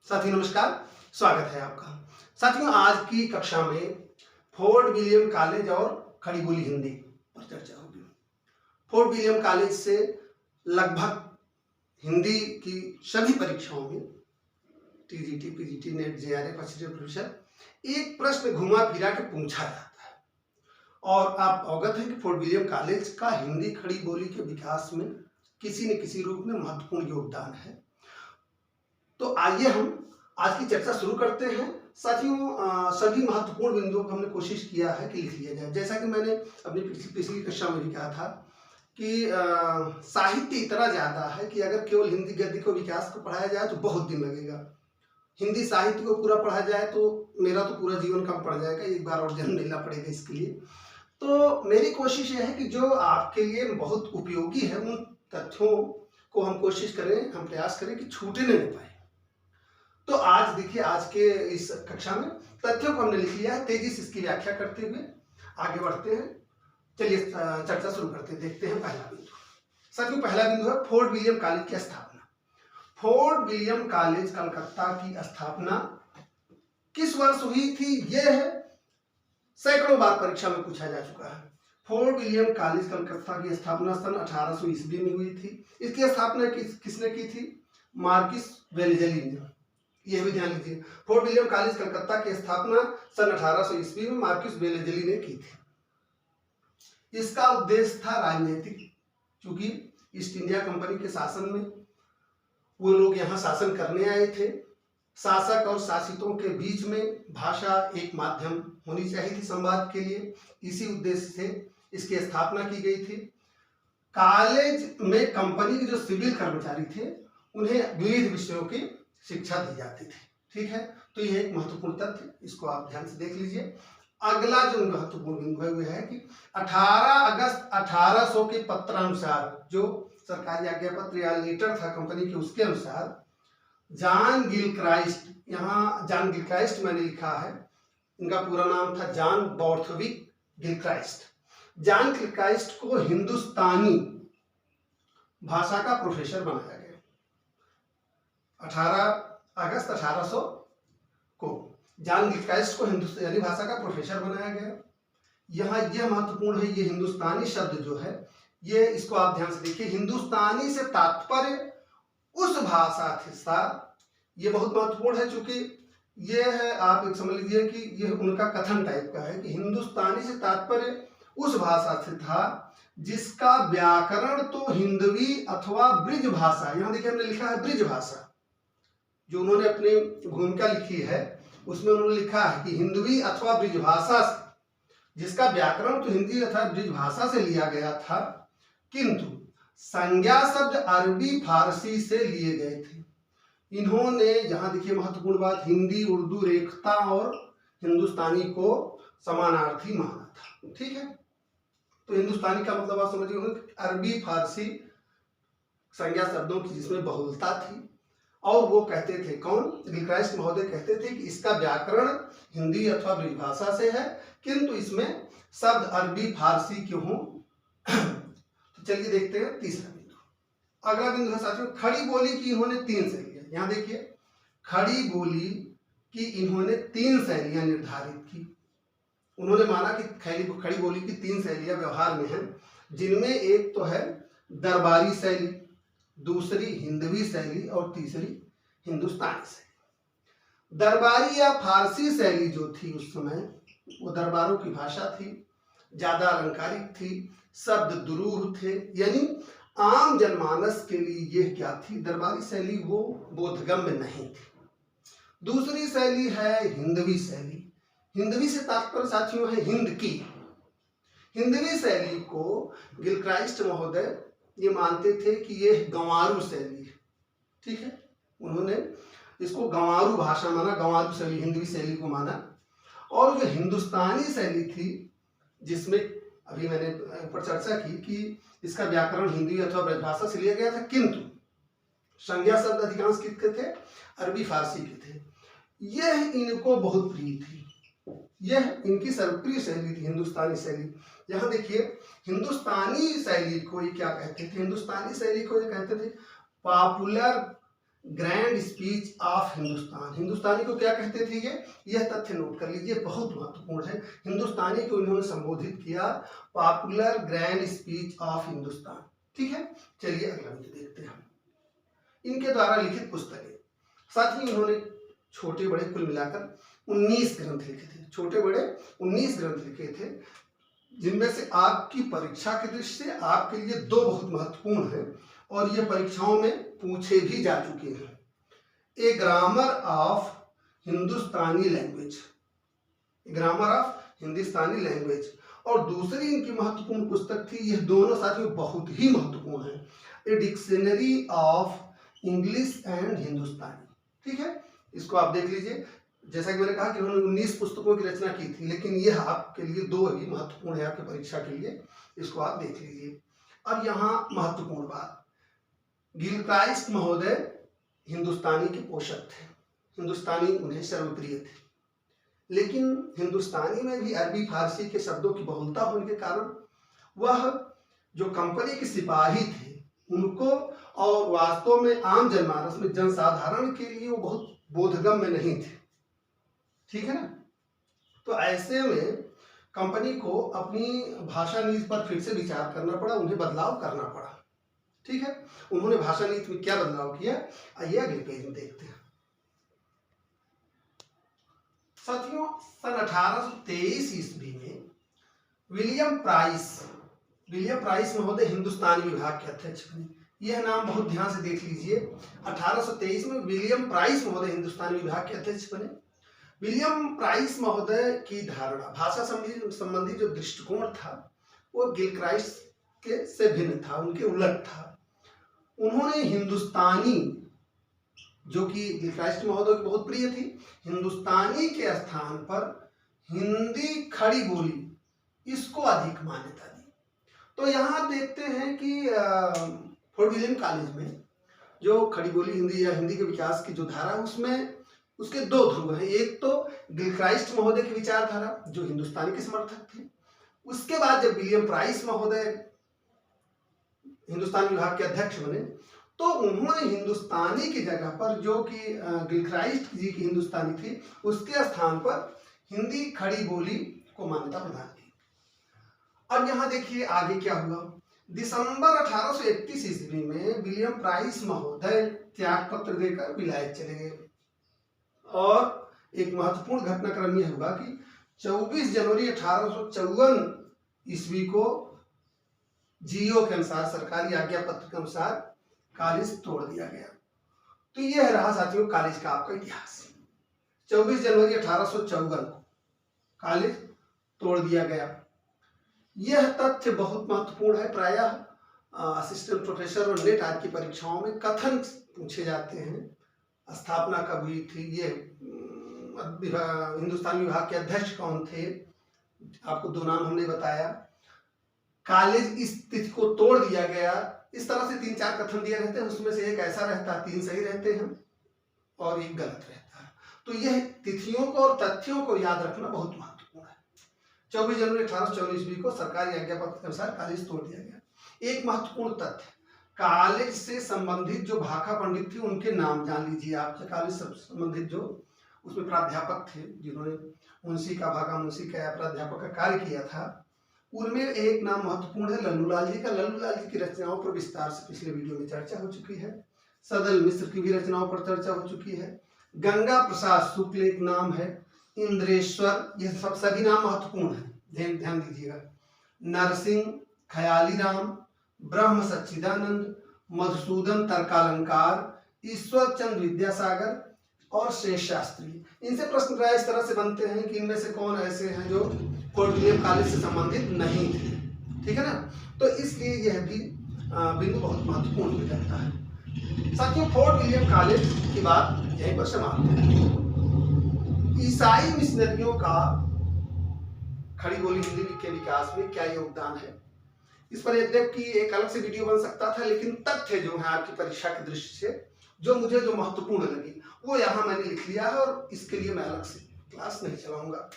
साथियों नमस्कार, स्वागत है आपका। साथियों आज की कक्षा में फोर्ट विलियम कॉलेज और खड़ी बोली हिंदी पर चर्चा होगी। फोर्ट विलियम कॉलेज से लगभग हिंदी की सभी परीक्षाओं में TGT, PGT, net, JRF, assistant professor एक प्रश्न घुमा फिरा के पूछा जाता है और आप अवगत हैं कि फोर्ट विलियम कॉलेज का हिंदी खड़ी बोली के विकास में किसी न किसी रूप में महत्वपूर्ण योगदान है। तो आइए हम आज की चर्चा शुरू करते हैं। साथियों सभी महत्वपूर्ण बिंदुओं को हमने कोशिश किया है कि लिख लिया जाए। जैसा कि मैंने अपनी पिछली कक्षा में भी कहा था कि साहित्य इतना ज़्यादा है कि अगर केवल हिंदी गद्य को विकास को पढ़ाया जाए तो बहुत दिन लगेगा। हिंदी साहित्य को पूरा पढ़ा जाए तो मेरा तो पूरा जीवन कम पड़ जाएगा, एक बार और जन्म लेना पड़ेगा इसके लिए। तो मेरी कोशिश यह है कि जो आपके लिए बहुत उपयोगी है उन तथ्यों को हम कोशिश करें, हम प्रयास करें कि छूटने न पाए। तो आज देखिए, आज के इस कक्षा में तथ्यों को हमने लिख लिया है। तेजी से इसकी व्याख्या करते हुए आगे बढ़ते हैं। चलिए चर्चा शुरू करते हैं। देखते हैं पहला बिंदु। साथियों पहला बिंदु है फोर्ट विलियम कॉलेज की स्थापना। फोर्ट विलियम कॉलेज कलकत्ता की स्थापना किस वर्ष हुई थी? यह सैकड़ों बार परीक्षा में पूछा जा चुका है। फोर्ट विलियम कॉलेज कलकत्ता की स्थापना सन 1800 ईस्वी में हुई थी। इसकी स्थापना किसने की थी? मार्किस वेलेजली ने। यह भी ध्यान लीजिए, फोर्ट विलियम कॉलेज कलकत्ता की स्थापना सन 1800 ईस्वी में मार्किस वेलेजली ने की थी। इसका उद्देश्य था राजनीतिक, क्योंकि ईस्ट इंडिया कंपनी के शासन में वो लोग यहाँ शासन करने आए थे। शासक और शासितों के बीच में भाषा एक माध्यम होनी चाहिए थी संवाद के लिए। इसी उद्देश्य से इसकी स्थापना की गई थी। कॉलेज में कंपनी के जो सिविल कर्मचारी थे उन्हें विविध विषयों की शिक्षा दी जाती थी। ठीक है, तो यह एक महत्वपूर्ण तथ्य, इसको आप ध्यान से देख लीजिए। अगला जो महत्वपूर्ण बिंदु है वह है कि 18 अगस्त 1800 के पत्रानुसार, जो सरकारी आज्ञा पत्र या लेटर था कंपनी के, उसके अनुसार जॉन गिलक्राइस्ट, यहाँ जॉन गिलक्राइस्ट मैंने लिखा है, इनका पूरा नाम था जॉन बॉर्थविक गिलक्राइस्ट। जॉन गिलक्राइस्ट को हिंदुस्तानी भाषा का प्रोफेसर बनाया गया 18 अगस्त 1800 को। जॉन गिलक्राइस्ट को हिंदुस्तानी भाषा का प्रोफेसर बनाया गया। यहाँ यह महत्वपूर्ण है, ये हिंदुस्तानी शब्द जो है, ये इसको आप ध्यान से देखिए। हिंदुस्तानी से तात्पर्य उस भाषा था, ये बहुत महत्वपूर्ण है, चूंकि ये है, आप एक समझ लीजिए कि यह उनका कथन टाइप का है कि हिंदुस्तानी से तात्पर्य उस भाषा से था जिसका व्याकरण तो हिंदवी अथवा ब्रिज भाषा, यहाँ देखिए हमने लिखा है ब्रिज भाषा, जो उन्होंने अपनी भूमिका लिखी है उसमें उन्होंने लिखा है कि हिंदवी अथवा ब्रिज भाषा से, जिसका व्याकरण तो हिंदी अथवा ब्रिज भाषा से लिया गया था, किंतु संज्ञा शब्द अरबी फारसी से लिए गए थे। इन्होंने, यहाँ देखिए महत्वपूर्ण बात, हिंदी उर्दू रेखता और हिंदुस्तानी को समानार्थी माना था। ठीक है, तो हिंदुस्तानी का मतलब आप समझिए अरबी फारसी संज्ञा शब्दों की जिसमें बहुलता थी। और वो कहते थे, कौन? गिलक्राइस्ट महोदय कहते थे कि इसका व्याकरण हिंदी अथवा ब्रिज भाषा से है, किंतु इसमें शब्द अरबी फारसी क्यों हों। तो चलिए देखते हैं तीसरा बिंदु। अगला बिंदु है साथियों, खड़ी बोली की इन्होंने 3 शैलियां। यहाँ देखिए, खड़ी बोली की इन्होंने 3 शैलियां निर्धारित की। उन्होंने माना कि खड़ी बोली की 3 शैलियां व्यवहार में हैं, जिनमें एक तो है दरबारी शैली, दूसरी हिंदवी शैली और तीसरी हिंदुस्तानी शैली। दरबारी या फारसी शैली जो थी उस समय, वो दरबारों की भाषा थी, ज्यादा अलंकारिक थी, शब्द दुरूह थे, यानी आम जनमानस के लिए यह क्या थी, दरबारी शैली वो बोधगम्य नहीं थी। दूसरी शैली है हिंदवी शैली। हिंदवी से तात्पर्य साथियों है हिंद की। हिंदवी शैली को गिलक्राइस्ट महोदय ये मानते थे कि यह गंवारू शैली है। ठीक है, उन्होंने इसको गंवारू भाषा माना, गंवारू शैली, हिंदवी शैली को माना। और जो हिंदुस्तानी शैली थी, जिसमें अभी मैंने ऊपर चर्चा की कि इसका व्याकरण हिंदी अथवा ब्रजभाषा से लिया गया था, किंतु संज्ञा शब्द अधिकांश किसके थे? अरबी फारसी के थे। यह इनको बहुत प्रिय थी, यह इनकी सर्वप्रिय शैली थी, हिंदुस्तानी शैली। यहाँ देखिए, हिंदुस्तानी शैली को ये क्या कहते थे? हिंदुस्तानी शैली को ये कहते थे popular grand speech of Hindustan. Hindustani को क्या कहते थे यह तथ्य नोट कर लीजिए, बहुत महत्वपूर्ण है। हिंदुस्तानी को इन्होंने संबोधित किया popular grand speech of Hindustan. ठीक है, चलिए अगला वीडियो देखते हैं। इनके द्वारा लिखित पुस्तकें, साथ ही इन्होंने छोटे बड़े कुल मिलाकर 19 ग्रंथ लिखे थे। छोटे बड़े 19 ग्रंथ लिखे थे, जिनमें से आपकी परीक्षा की दृष्टि से आपके लिए 2 बहुत महत्वपूर्ण हैं और ये परीक्षाओं में पूछे भी जा चुके हैं। A grammar of Hindustani language, grammar of Hindustani language, और दूसरी इनकी महत्वपूर्ण पुस्तक थी, यह दोनों साथियों बहुत ही महत्वपूर्ण है, a dictionary of English and Hindustani. ठीक है, इसको आप देख लीजिए। जैसा कि मैंने कहा कि उन्होंने 19 पुस्तकों की रचना की थी, लेकिन यह आपके लिए 2 ही महत्वपूर्ण है आपकी परीक्षा के लिए, इसको आप देख लीजिए। अब यहाँ महत्वपूर्ण बात, गिलक्राइस्ट महोदय हिंदुस्तानी के पोषक थे, हिंदुस्तानी उन्हें सर्वप्रिय थे, लेकिन हिंदुस्तानी में भी अरबी फारसी के शब्दों की बहुलता होने के कारण वह जो कंपनी के सिपाही थे उनको और वास्तव में आम जनमानस में जनसाधारण के लिए वो बहुत बोधगम्य नहीं थे। ठीक है ना, तो ऐसे में कंपनी को अपनी भाषा नीति पर फिर से विचार करना पड़ा, उन्हें बदलाव करना पड़ा। ठीक है, उन्होंने भाषा नीति में क्या बदलाव किया, आइए अगले पेज में देखते हैं। साथियों, सन 1823 ईस्वी में विलियम प्राइस महोदय हिंदुस्तानी विभाग के अध्यक्ष बने। यह नाम बहुत ध्यान से देख लीजिए। 1823 में विलियम प्राइस महोदय हिंदुस्तानी विभाग के अध्यक्ष बने। विलियम प्राइस महोदय की धारणा, भाषा संबंधी जो दृष्टिकोण था वो गिलक्राइस्ट के से भिन्न था, उनके उलट था। उन्होंने हिंदुस्तानी, जो कि गिलक्राइस्ट महोदय की बहुत प्रिय थी, हिंदुस्तानी के स्थान पर हिंदी खड़ी बोली, इसको अधिक मान्यता दी। तो यहाँ देखते हैं कि फोर्ट विलियम कॉलेज में जो खड़ी बोली हिंदी या हिंदी के विकास की जो धारा है, उसमें उसके 2 ध्रुव हैं। एक तो गिलक्राइस्ट महोदय की विचारधारा जो हिंदुस्तानी के समर्थक थे, उसके बाद जब विलियम प्राइस महोदय हिंदुस्तानी विभाग के अध्यक्ष बने तो उन्होंने हिंदुस्तानी की जगह पर, जो कि गिलक्राइस्ट जी की हिंदुस्तानी थी, उसके स्थान पर हिंदी खड़ी बोली को मान्यता प्रदान की। अब यहाँ देखिए आगे क्या हुआ। दिसंबर 1831 ईस्वी में विलियम प्राइस महोदय त्याग पत्र देकर विलायत चले गए और एक महत्वपूर्ण घटनाक्रम यह हुआ कि 24 जनवरी 1854 ईस्वी को जीओ के अनुसार, सरकारी आज्ञा पत्र के अनुसार कॉलेज तोड़ दिया गया। तो यह रहा साथियों कॉलेज का आपका इतिहास। 24 जनवरी 1854 को कॉलेज तोड़ दिया गया। यह तथ्य बहुत महत्वपूर्ण है। प्रायः असिस्टेंट प्रोफेसर और नेट आदि की परीक्षाओं में कथन पूछे जाते हैं। स्थापना कब हुई थी, ये हिंदुस्तानी विभाग के अध्यक्ष कौन थे, आपको 2 नाम हमने बताया, कॉलेज इस तिथि को तोड़ दिया गया। इस तरह से 3-4 कथन दिए रहते हैं, उसमें से एक ऐसा रहता है, 3 सही रहते हैं और एक गलत रहता है। तो यह तिथियों को और तथ्यों को याद रखना बहुत महत्वपूर्ण है। 24 जनवरी 1854 ईस्वी को सरकारी आज्ञा पत्र के अनुसार कॉलेज तोड़ दिया गया। एक महत्वपूर्ण तथ्य, कॉलेज से संबंधित जो भाखा पंडित थे उनके नाम जान लीजिए आप। कॉलेज से संबंधित जो उसमें प्राध्यापक थे जिन्होंने मुंशी का, भागा मुंशी का प्राध्यापक का कार्य किया था, उनमें एक नाम महत्वपूर्ण है लल्लूलाल जी का। लल्लूलाल जी की रचनाओं पर विस्तार से पिछले वीडियो में चर्चा हो चुकी है। सदल मिश्र की भी रचनाओं पर चर्चा हो चुकी है। गंगा प्रसाद शुक्ल एक नाम है। इंद्रेश्वर, ये सब सभी नाम महत्वपूर्ण है, ध्यान दीजिएगा। नरसिंह, खयाली राम, ब्रह्म सच्चिदानंद, मधुसूदन तर्कालंकार, ईश्वर चंद्र विद्यासागर और शेष शास्त्री। इनसे प्रश्न प्राय इस तरह से बनते हैं कि इनमें से कौन ऐसे हैं जो फोर्ट विलियम कॉलेज से संबंधित नहीं थे। ठीक है ना, तो इसलिए यह भी बिंदु बहुत महत्वपूर्ण हो जाता है। साथियों, फोर्ट विलियम कॉलेज की बात यहीं पर समाप्त है। ईसाई मिशनरियों का खड़ी बोली हिंदी के विकास में क्या योगदान है, इस पर यद्यपि एक अलग से वीडियो बन सकता था, लेकिन तथ्य जो है आपकी परीक्षा की दृष्टि से जो मुझे महत्वपूर्ण लगी वो यहाँ मैंने लिख लिया है और इसके लिए मैं अलग से क्लास नहीं चलाऊंगा।